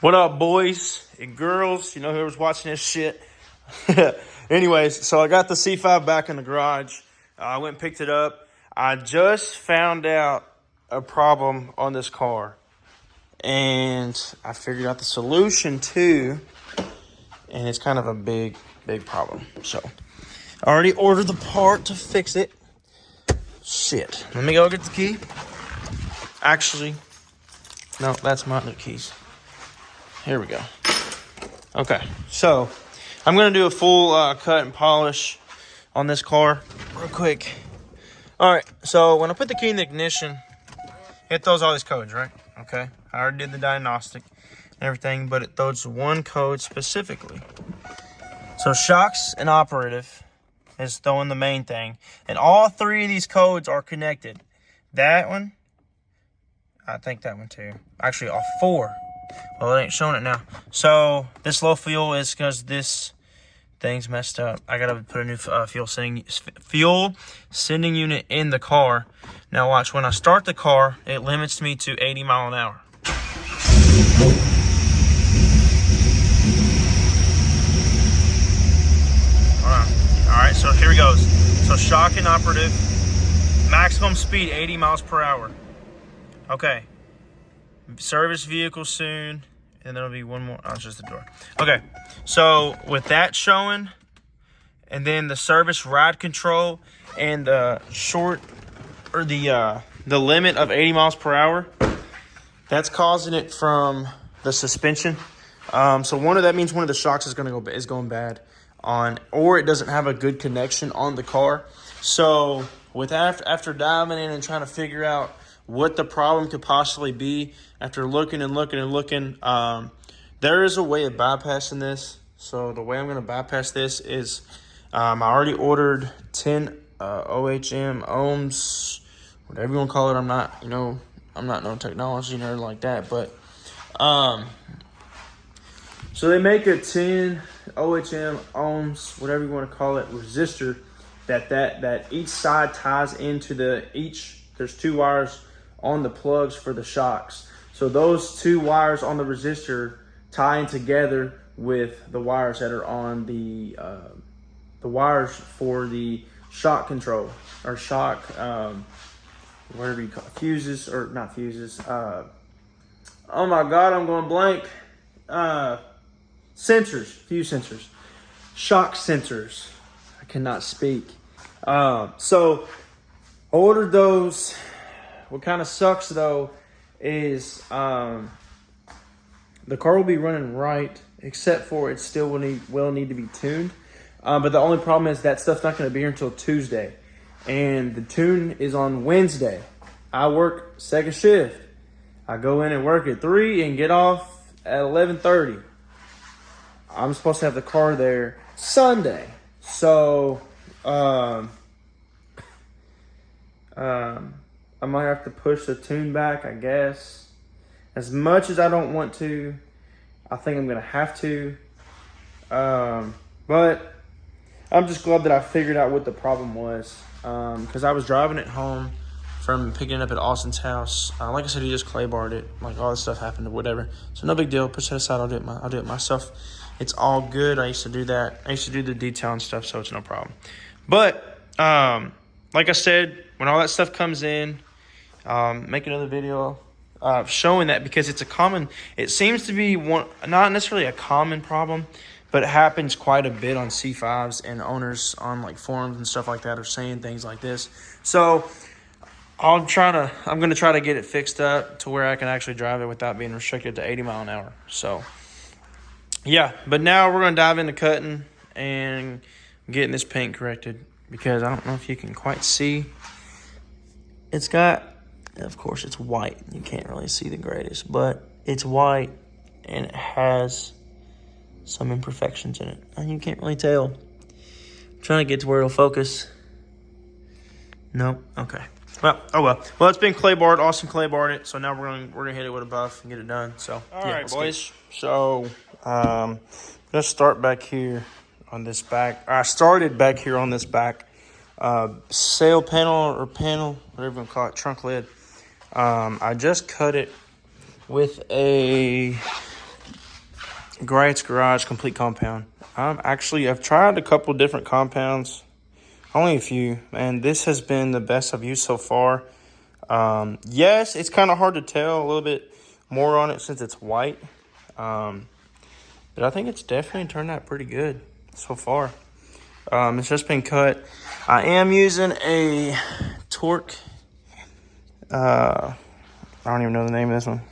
What up, boys and girls? You know whoever's watching this shit. Anyways, so I got the C5 back in the garage. I went and picked it up. I just found out a problem on this car. And I figured out the solution too. And it's kind of a big problem. So, I already ordered the part to fix it. Shit. Let me go get the key. Actually, no, that's my other keys. Here we go. Okay, so I'm going to do a full cut and polish on this car real quick. All right, so when I put the key in the ignition, it throws all these codes, right? Okay, I already did the diagnostic and everything, but it throws one code specifically. So shocks and operative is throwing the main thing, and all three of these codes are connected. That one, I think that one too. Actually, all four. Well, it ain't showing it now. So this low fuel is because this thing's messed up. I gotta put a new fuel sending unit in the car. Now watch, when I start the car, it limits me to 80 mile an hour. All right, so here he goes. So shock and operative, maximum speed 80 miles per hour. Okay. Service vehicle soon, and there'll be one more. Oh, it's just the door. Okay, so with that showing, and then the service ride control and the the limit of 80 miles per hour, that's causing it from the suspension. So that means one of the shocks is going bad on, or it doesn't have a good connection on the car. So after diving in and trying to figure out what the problem could possibly be, after looking, there is a way of bypassing this. So the way I'm going to bypass this is I already ordered 10 OHM ohms, whatever you want to call it. I'm not no technology nerd like that, but so they make a 10 OHM ohms, whatever you want to call it, resistor that each side ties into there's two wires on the plugs for the shocks. So those two wires on the resistor tie in together with the wires that are on the wires for the shock control or shock, whatever you call it, fuses, or not fuses. Oh my God, I'm going blank. Sensors, fuse sensors, shock sensors. I cannot speak. So I ordered those. What kind of sucks though is the car will be running right, except for it still will need to be tuned. But the only problem is that stuff's not going to be here until Tuesday, and the tune is on Wednesday. I work second shift. I go in and work at 3 and get off at 11:30. I'm supposed to have the car there Sunday, so I might have to push the tune back, I guess. As much as I don't want to, I think I'm going to have to. But I'm just glad that I figured out what the problem was. Because I was driving it home from picking it up at Austin's house. Like I said, he just clay barred it. Like, all this stuff happened or whatever. So no big deal. Push that aside. I'll do it myself. It's all good. I used to do that. I used to do the detail and stuff, so it's no problem. But like I said, when all that stuff comes in, make another video showing that, because it seems to be not necessarily a common problem, but it happens quite a bit on C5s, and owners on like forums and stuff like that are saying things like this. So I'm going to try to get it fixed up to where I can actually drive it without being restricted to 80 mile an hour. So yeah, but now we're going to dive into cutting and getting this paint corrected, because I don't know if you can quite see. It's got, of course, it's white. You can't really see the greatest, but it's white and it has some imperfections in it. And you can't really tell. I'm trying to get to where it'll focus. No? Okay. Well, oh well. Well, it's been clay barred. Austin clay barred it. So now we're gonna hit it with a buff and get it done. So all right, boys. So let's start back here on this back. I started back here on this back sail panel or panel, whatever you want to call it, trunk lid. I just cut it with a Great's Garage Complete Compound. I've tried a couple different compounds, only a few, and this has been the best I've used so far. Yes, it's kind of hard to tell a little bit more on it since it's white, but I think it's definitely turned out pretty good so far. It's just been cut. I am using a Torque. I don't even know the name of this one.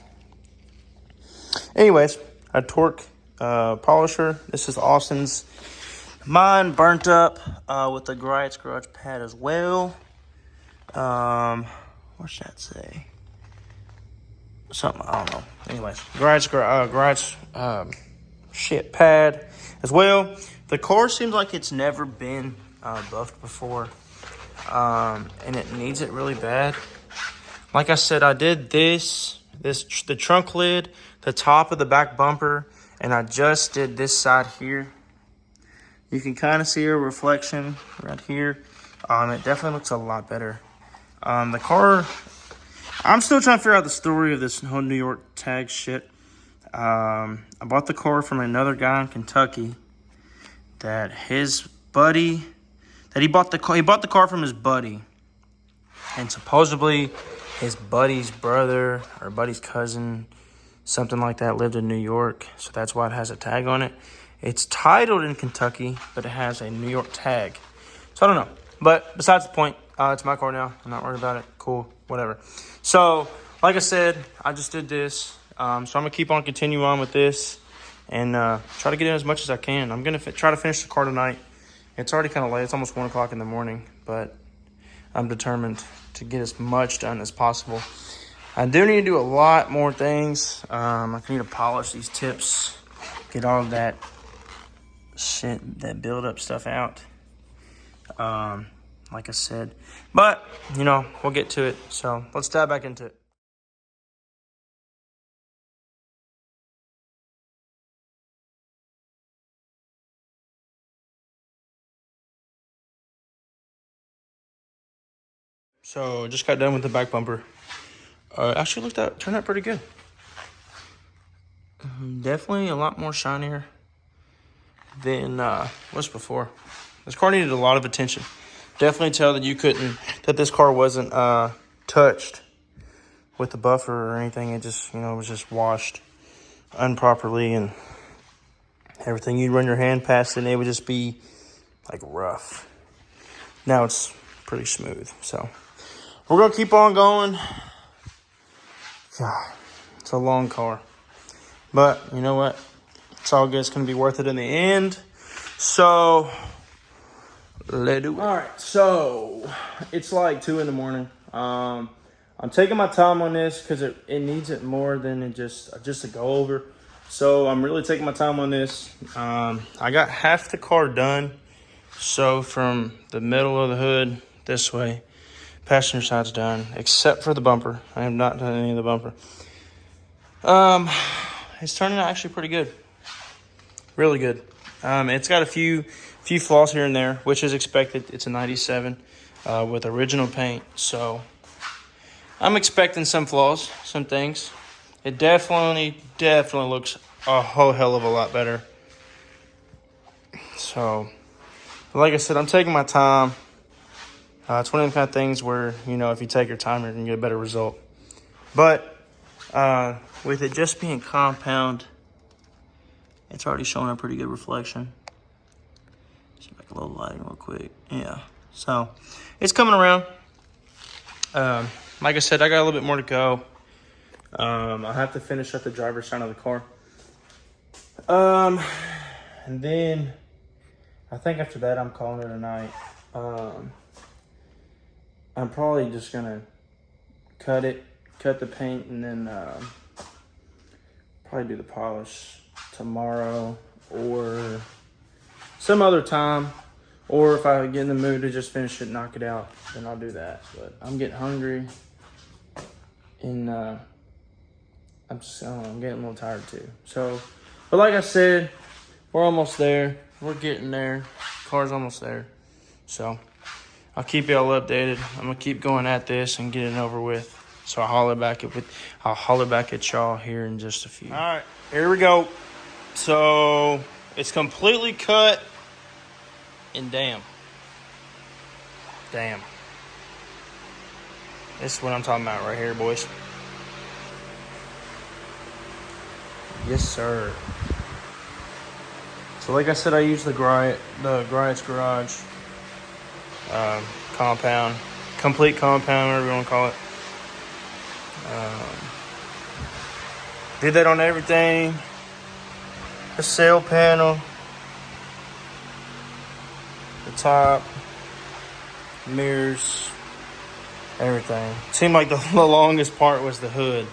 Anyways, a Torque polisher. This is Austin's. Mine burnt up with the Great's Garage pad as well. What should that say? Something, I don't know. Anyways, Great's pad as well. The car seems like it's never been buffed before, and it needs it really bad. Like I said, I did the trunk lid, the top of the back bumper, and I just did this side here. You can kind of see a reflection right here. It definitely looks a lot better. The car, I'm still trying to figure out the story of this whole New York tag shit. I bought the car from another guy in Kentucky that his buddy, he bought the car from his buddy. And supposedly his buddy's brother or buddy's cousin, something like that, lived in New York. So that's why it has a tag on it. It's titled in Kentucky, but it has a New York tag. So I don't know. But besides the point, it's my car now. I'm not worried about it. Cool, whatever. So, like I said, I just did this. So I'm going to keep on continuing on with this and try to get in as much as I can. I'm going to try to finish the car tonight. It's already kind of late. It's almost 1 o'clock in the morning, but I'm determined to get as much done as possible. I do need to do a lot more things. I need to polish these tips, get all of that shit, that build-up stuff out. Like I said. But, we'll get to it. So, let's dive back into it. So, just got done with the back bumper. Actually turned out pretty good. Definitely a lot more shinier than was before. This car needed a lot of attention. Definitely tell that this car wasn't touched with the buffer or anything. It just, was just washed improperly and everything. You'd run your hand past it and it would just be like rough. Now it's pretty smooth. So we're going to keep on going. God, it's a long car. But you know what? It's all good. It's going to be worth it in the end. So, let's do it. All right. So, it's like 2 in the morning. I'm taking my time on this because it needs it more than just to go over. So, I'm really taking my time on this. I got half the car done. So, from the middle of the hood this way, passenger side's done, except for the bumper. I have not done any of the bumper. It's turning out actually pretty good. Really good. It's got a few flaws here and there, which is expected. It's a 97 with original paint. So I'm expecting some flaws, some things. It definitely looks a whole hell of a lot better. So, like I said, I'm taking my time. It's one of the kind of things where, if you take your time, you're going to get a better result. But with it just being compound, it's already showing a pretty good reflection. See back a little lighting real quick. Yeah. So it's coming around. Like I said, I got a little bit more to go. I'll have to finish up the driver's side of the car. And then I think after that, I'm calling it a night. I'm probably just gonna cut the paint, and then probably do the polish tomorrow or some other time. Or if I get in the mood to just finish it, knock it out, then I'll do that. But I'm getting hungry, and I'm getting a little tired too. So, but like I said, we're almost there. We're getting there. Car's almost there. So I'll keep y'all updated. I'm gonna keep going at this and get it over with. So I'll holler back at y'all here in just a few. All right, here we go. So it's completely cut, and damn. This is what I'm talking about right here, boys. Yes, sir. So like I said, I use the Griot's Garage compound, complete compound, whatever you want to call it. Did that on everything. The sail panel, the top, mirrors, everything. Seemed like the longest part was the hood,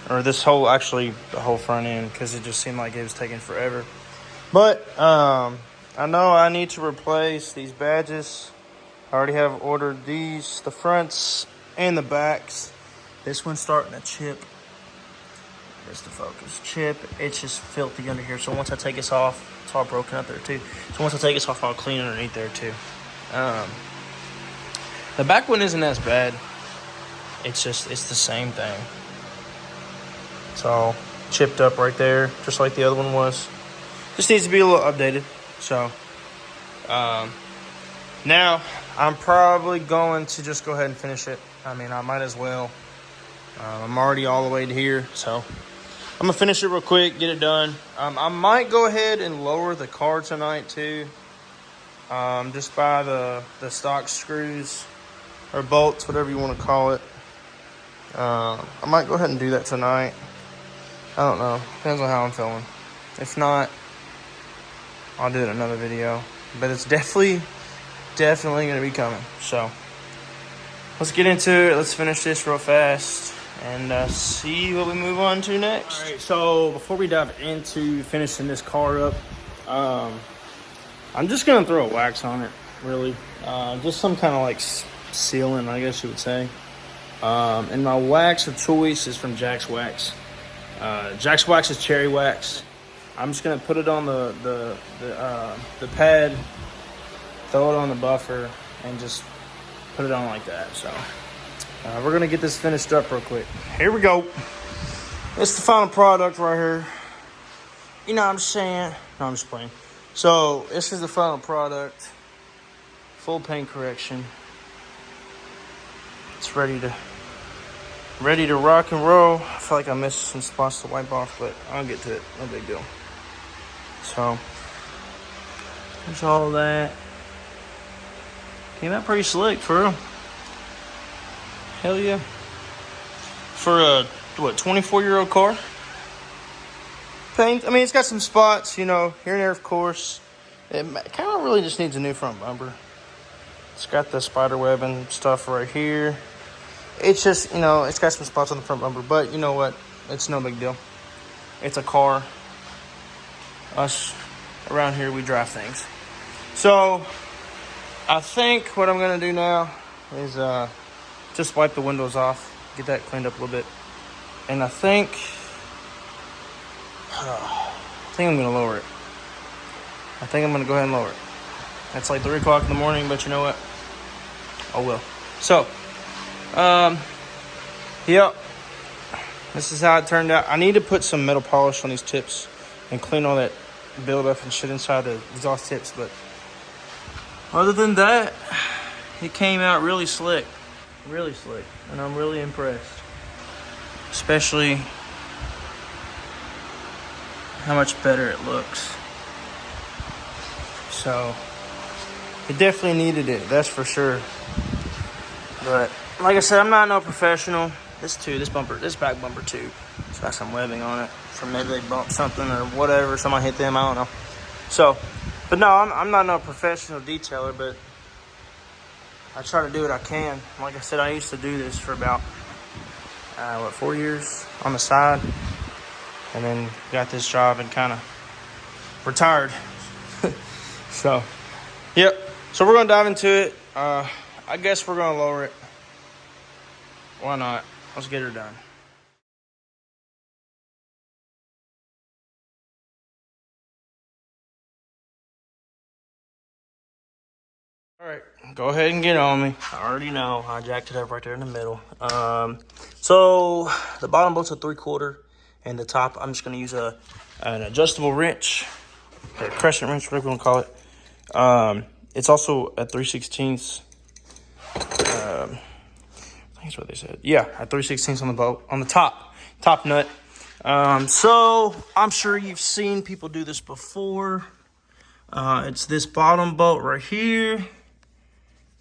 or this whole, actually the whole front end, because it just seemed like it was taking forever. But I know I need to replace these badges. I already have ordered these, the fronts and the backs. This one's starting to chip. There's the focus. Chip. It's just filthy under here. So once I take this off, it's all broken up there too. So once I take this off, I'll clean underneath there too. The back one isn't as bad. It's the same thing. It's all chipped up right there, just like the other one was. Just needs to be a little updated. So now I'm probably going to just go ahead and finish it. I mean, I might as well. I'm already all the way to here, so I'm gonna finish it real quick, get it done. I might go ahead and lower the car tonight too. Just buy the stock screws or bolts, whatever you want to call it. I might go ahead and do that tonight. I don't know, depends on how I'm feeling. If not, I'll do it in another video. But it's definitely gonna be coming. So let's get into it. Let's finish this real fast and see what we move on to next. All right, so before we dive into finishing this car up, I'm just gonna throw a wax on it, really. Just some kind of like sealant, I guess you would say. And my wax of choice is from Jack's Wax. Jack's Wax is cherry wax. I'm just gonna put it on the pad, throw it on the buffer, and just put it on like that. So we're gonna get this finished up real quick. Here we go. It's the final product right here. You know what I'm saying? No, I'm just playing. So this is the final product. Full paint correction. It's ready to rock and roll. I feel like I missed some spots to wipe off, but I'll get to it. No big deal. So there's all of that. Came out pretty slick, for real. Hell yeah. For a, 24-year-old car? Paint, I mean, it's got some spots, you know, here and there, of course. It kind of really just needs a new front bumper. It's got the spider web and stuff right here. It's just, you know, it's got some spots on the front bumper, but you know what? It's no big deal. It's a car. Us around here, we drive things. So I think what I'm gonna do now is just wipe the windows off, get that cleaned up a little bit, and I think I'm gonna lower it. I think I'm gonna go ahead and lower it. It's like 3 o'clock in the morning, but you know what? Oh well. So, yep. This is how it turned out. I need to put some metal polish on these tips and clean all that buildup and shit inside the exhaust tips, but other than that, it came out really slick, and I'm really impressed. Especially how much better it looks. So it definitely needed it, that's for sure. But like I said, I'm not no professional. This back bumper too, it's got some webbing on it from maybe they bumped something or whatever, somebody hit them, I don't know. So, but no, I'm not no professional detailer, but I try to do what I can. Like I said, I used to do this for about 4 years on the side, and then got this job and kind of retired. So, yep. So we're gonna dive into it. I guess we're gonna lower it. Why not? Let's get her done. All right, go ahead and get on me. I already know I jacked it up right there in the middle. So the bottom bolt's a 3/4. And the top, I'm just going to use an adjustable wrench, or a crescent wrench, whatever you want to call it. It's also a 3/16. I think that's what they said. Yeah, a 3/16 on the bolt, on the top nut. So I'm sure you've seen people do this before. It's this bottom bolt right here,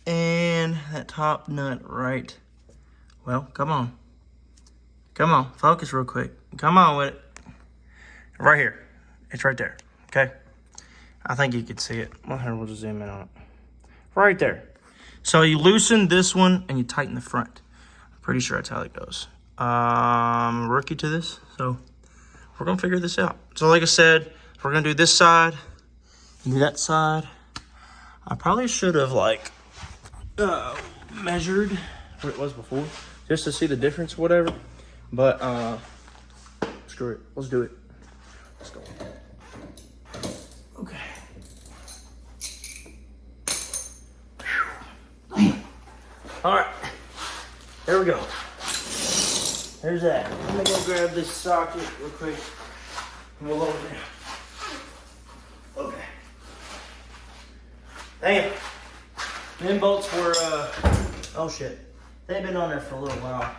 and that top nut right. Well, come on, focus real quick. Come on with it. Right here, it's right there. Okay, I think you can see it. Well, here, we'll just zoom in on it. Right there. So you loosen this one and you tighten the front. I'm pretty sure that's how it goes. Rookie to this, so we're gonna figure this out. So like I said, we're gonna do this side, and do that side. I probably should have like measured what it was before, just to see the difference, or whatever. But screw it, let's do it. Let's go. Okay. All right, there we go. There's that. I'm gonna go grab this socket real quick, and we'll lower it down. Okay. Damn. Them bolts were, oh shit. They've been on there for a little while.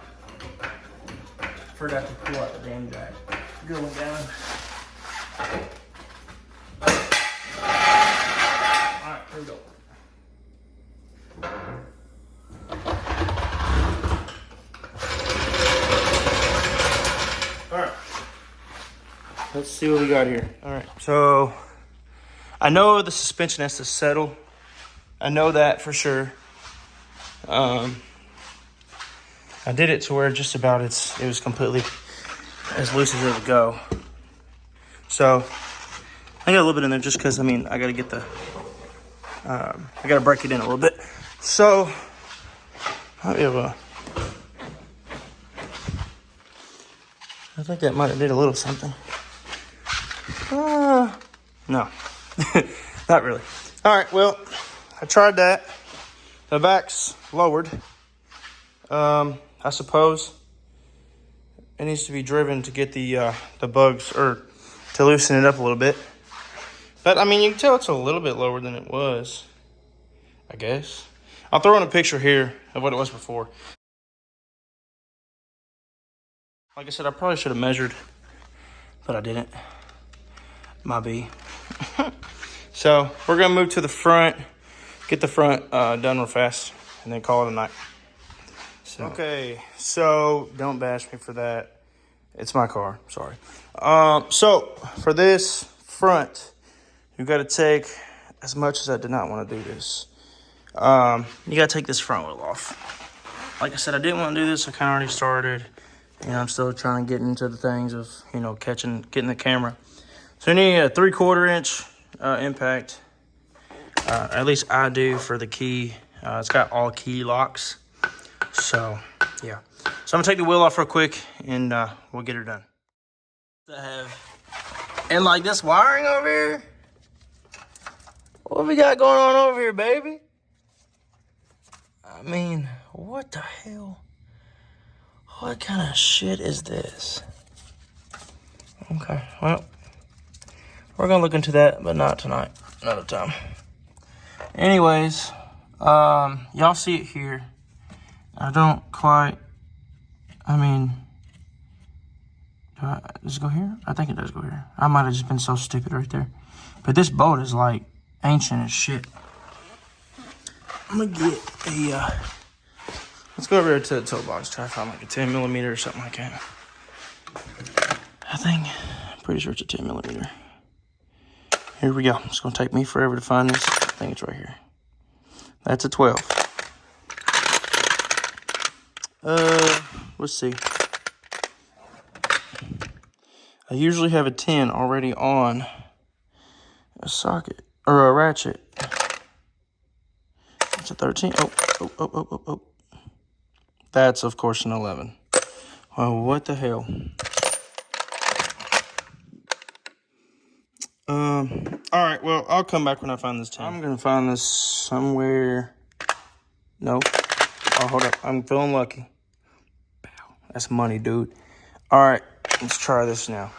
Forgot to pull out the damn jack. Going down. Alright, here we go. Alright. Let's see what we got here. Alright, so I know the suspension has to settle. I know that for sure. I did it to where just about it was completely as loose as it would go. So I got a little bit in there just because, I mean, I got to get the, I got to break it in a little bit. So I'll be able to, I think that might have did a little something. No, not really. All right, well, I tried that. The back's lowered. I suppose it needs to be driven to get the bugs, or to loosen it up a little bit. But I mean, you can tell it's a little bit lower than it was, I guess. I'll throw in a picture here of what it was before. Like I said, I probably should have measured, but I didn't. My B. So we're gonna move to the front, get the front done real fast, and then call it a night. So. Okay, so don't bash me for that. It's my car, sorry. So for this front, you got to take, as much as I did not want to do this, you got to take this front wheel off. Like I said, I didn't want to do this. I kind of already started. You know, I'm still trying to get into the things of, you know, getting the camera. So you need a 3/4 inch impact. At least I do for the key. It's got all key locks. So, yeah. So I'm going to take the wheel off real quick, and we'll get her done. And like this wiring over here. What we got going on over here, baby? I mean, what the hell? What kind of shit is this? Okay, well, we're going to look into that, but not tonight. Another time. Anyways, y'all see it here. I don't quite, I mean, does it go here? I think it does go here. I might have just been so stupid right there. But this boat is like ancient as shit. I'm gonna get a, let's go over here to the toolbox, try to find like a 10 millimeter or something like that. I'm pretty sure it's a 10 millimeter. Here we go. It's gonna take me forever to find this. I think it's right here. That's a 12. Let's see. I usually have a 10 already on a socket or a ratchet. It's a 13. Oh. That's of course an 11. Well, what the hell? All right. Well, I'll come back when I find this 10. I'm gonna find this somewhere. No. Oh, hold up. I'm feeling lucky. That's money, dude. All right. Let's try this now.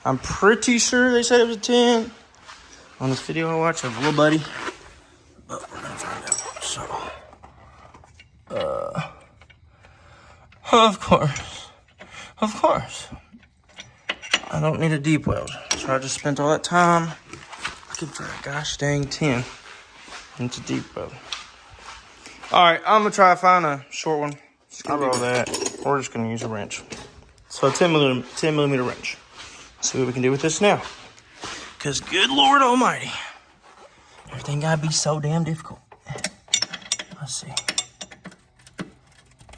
I'm pretty sure they said it was a 10 on this video I watched of little buddy, but we're gonna find out. So, of course, I don't need a deep weld. So I just spent all that time looking for a gosh dang 10 into deep weld. All right, I'm gonna try to find a short one. I'll roll that. We're just gonna use a wrench. So a 10 millimeter wrench. See what we can do with this now. Because good Lord Almighty, everything gotta be so damn difficult. Let's see.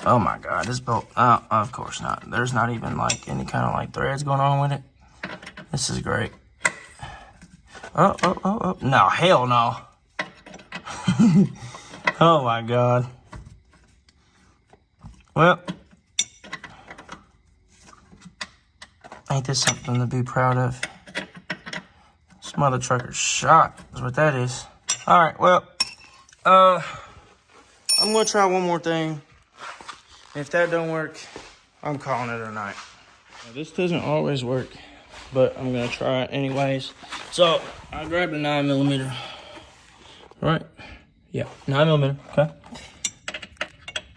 Oh my God, this bolt, of course not. There's not even like any kind of like threads going on with it. This is great. Oh. No, hell no. Oh my God. Well, ain't this something to be proud of? This mother trucker's shot is what that is. All right, well, I'm gonna try one more thing. If that don't work, I'm calling it a night. Now, this doesn't always work, but I'm gonna try it anyways. So I grabbed a 9 millimeter. Right? Yeah, 9 millimeter. Okay.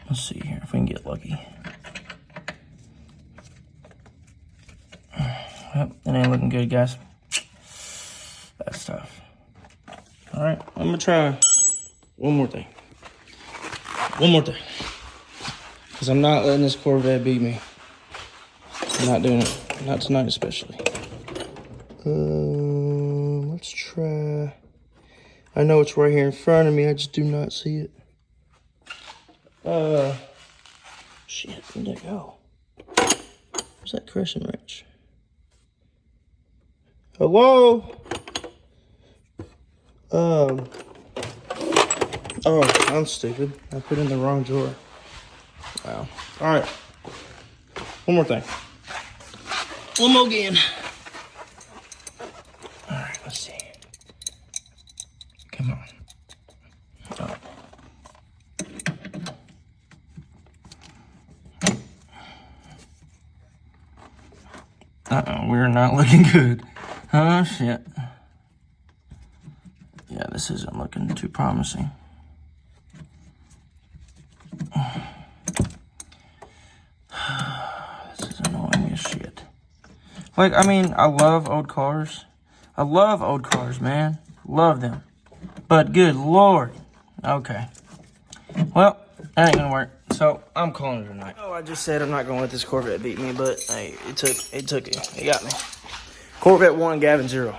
Let's see here if we can get lucky. Yep, it ain't looking good, guys. That's tough. All right, I'm gonna try one more thing. Because I'm not letting this Corvette beat me. I'm not doing it. Not tonight, especially. Let's try. I know it's right here in front of me. I just do not see it. Shit, where'd that go? Where's that crescent wrench? Hello? Oh, I'm stupid. I put it in the wrong drawer. Wow. All right. One more thing. One more again. All right, let's see. Come on. We're not looking good. Oh, shit. Yeah, this isn't looking too promising. This is annoying as shit. Like, I mean, I love old cars. Man. Love them. But good Lord. Okay. Well, that ain't gonna work. So I'm calling it a night. Oh, I just said I'm not gonna let this Corvette beat me, but hey, it took it. It got me. Corvette 1, Gavin 0.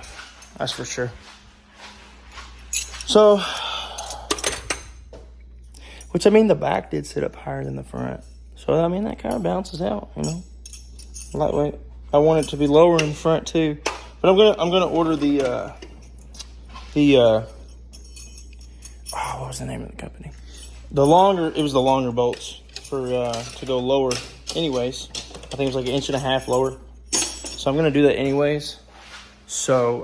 That's for sure. So, which I mean, the back did sit up higher than the front. So I mean, that kind of balances out, you know. Lightweight. I want it to be lower in front too, but I'm gonna order the what was the name of the company? It was the longer bolts for to go lower. Anyways, I think it was like 1.5 inches lower. So I'm gonna do that anyways. So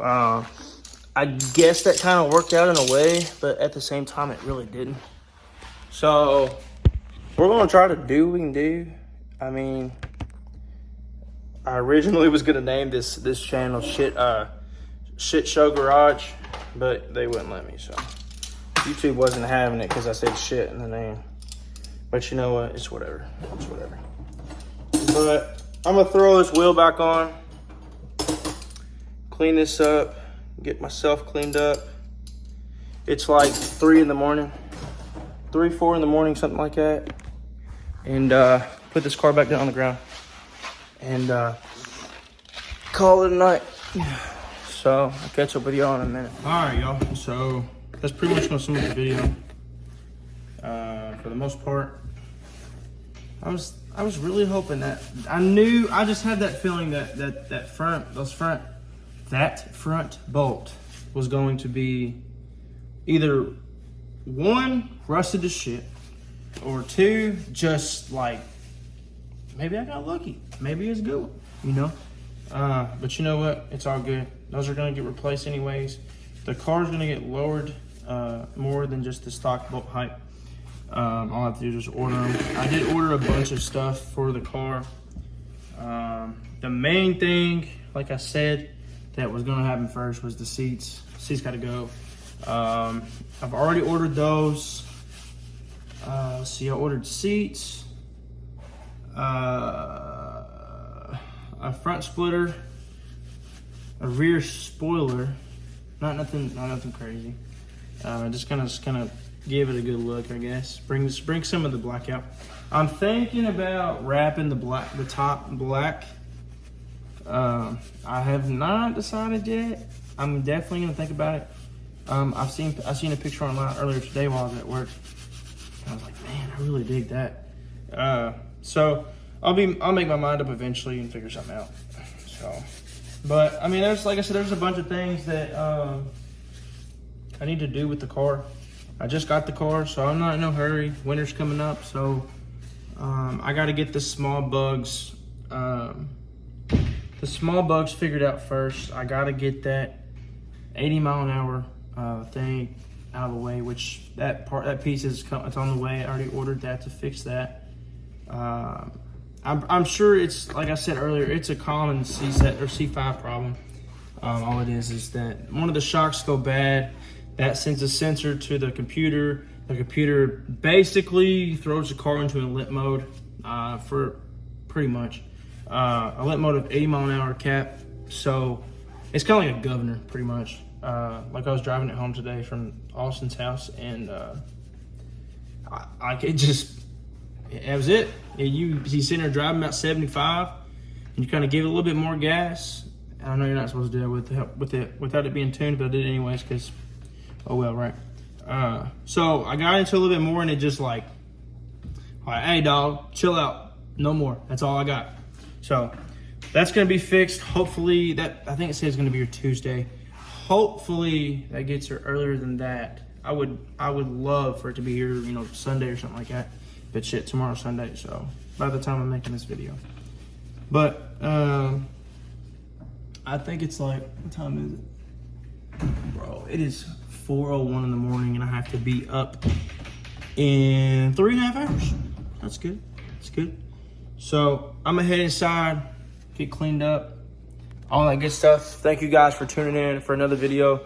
I guess that kind of worked out in a way, but at the same time, it really didn't. So we're gonna try to do what we can do. I mean, I originally was gonna name this channel Shit Show Garage, but they wouldn't let me. So YouTube wasn't having it because I said shit in the name. But you know what? It's whatever. But I'm gonna throw this wheel back on, clean this up, get myself cleaned up. It's like 3 in the morning, 3, 4 in the morning, something like that. And put this car back down on the ground and call it a night. So I'll catch up with y'all in a minute. All right, y'all. So that's pretty much gonna sum up the video. For the most part, I was really hoping that I just had that feeling that front bolt was going to be either 1, rusted to shit, or 2, just like maybe I got lucky. Maybe it's a good one, you know. But you know what? It's all good. Those are gonna get replaced anyways. The car's gonna get lowered more than just the stock bolt height. All I have to do is just order them. I did order a bunch of stuff for the car. The main thing, like I said, that was gonna happen first was the seats. Seats gotta go. I've already ordered those. Let's see, I ordered seats, a front splitter, a rear spoiler. Not nothing crazy. Just kind of give it a good look, I guess. Bring some of the black out. I'm thinking about wrapping the top black. I have not decided yet. I'm definitely gonna think about it. I seen a picture online earlier today while I was at work. I was like, man, I really dig that. So I'll make my mind up eventually and figure something out. So, but I mean, like I said, there's a bunch of things that I need to do with the car. I just got the car, so I'm not in no hurry. Winter's coming up, so I got to get the small bugs figured out first. I got to get that 80-mile-an-hour thing out of the way, which that piece it's on the way. I already ordered that to fix that. I'm sure it's, like I said earlier, it's a common C-set or C5 problem. All it is that one of the shocks go bad. That sends a sensor to the computer. The computer basically throws the car into a limp mode for pretty much a limp mode of 80-mile-an-hour cap. So it's kind of like a governor, pretty much. Like I was driving it home today from Austin's house, and it was it. He's sitting there driving about 75, and you kind of give it a little bit more gas. I know you're not supposed to do it without it being tuned, but I did it anyways because, oh well, right. So I got into a little bit more, and it just like, hey dog, chill out, no more. That's all I got. So that's gonna be fixed. Hopefully I think it says it's gonna be here Tuesday. Hopefully that gets here earlier than that. I would love for it to be here, Sunday or something like that. But shit, tomorrow's Sunday, so by the time I'm making this video. But I think it's like, what time is it? Bro, it is 4:01 in the morning, and I have to be up in 3.5 hours. That's good. That's good. So I'm gonna head inside, get cleaned up, all that good stuff. Thank you guys for tuning in for another video,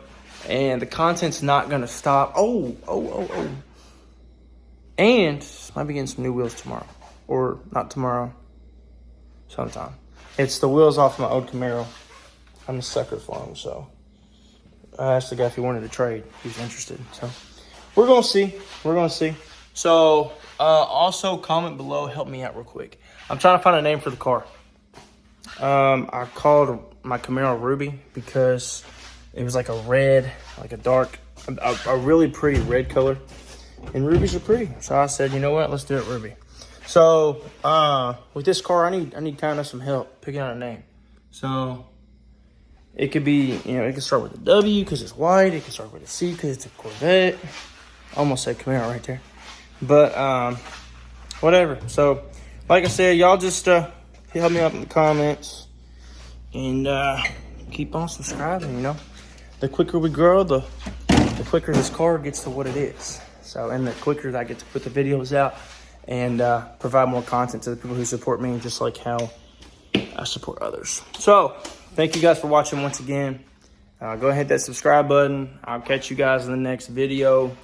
and the content's not gonna stop. And might be getting some new wheels tomorrow, or not tomorrow, sometime. It's the wheels off my old Camaro. I'm a sucker for them, so I asked the guy if he wanted to trade. He's interested, so we're gonna see. So also comment below, help me out real quick. I'm trying to find a name for the car. I called my Camaro Ruby because it was like a red, like a dark, a really pretty red color, and rubies are pretty. So I said, you know what, let's do it Ruby. So with this car, I need kind of some help picking out a name. So it could be, it could start with a W because it's white. It could start with a C because it's a Corvette. Almost said Camaro right there. But whatever. So like I said, y'all just help me out in the comments, and keep on subscribing. The quicker we grow, the quicker this car gets to what it is. So, and the quicker that I get to put the videos out and provide more content to the people who support me, just like how I support others. So thank you guys for watching once again. Go ahead and hit that subscribe button. I'll catch you guys in the next video.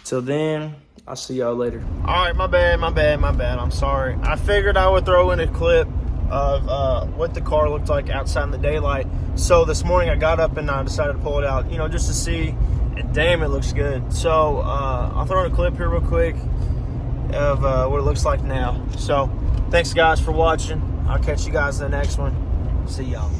Till then, I'll see y'all later. All right, my bad. I'm sorry. I figured I would throw in a clip of what the car looked like outside in the daylight. So this morning I got up and I decided to pull it out, just to see. And damn, it looks good. So I'll throw in a clip here real quick of what it looks like now. So thanks guys for watching. I'll catch you guys in the next one. See y'all.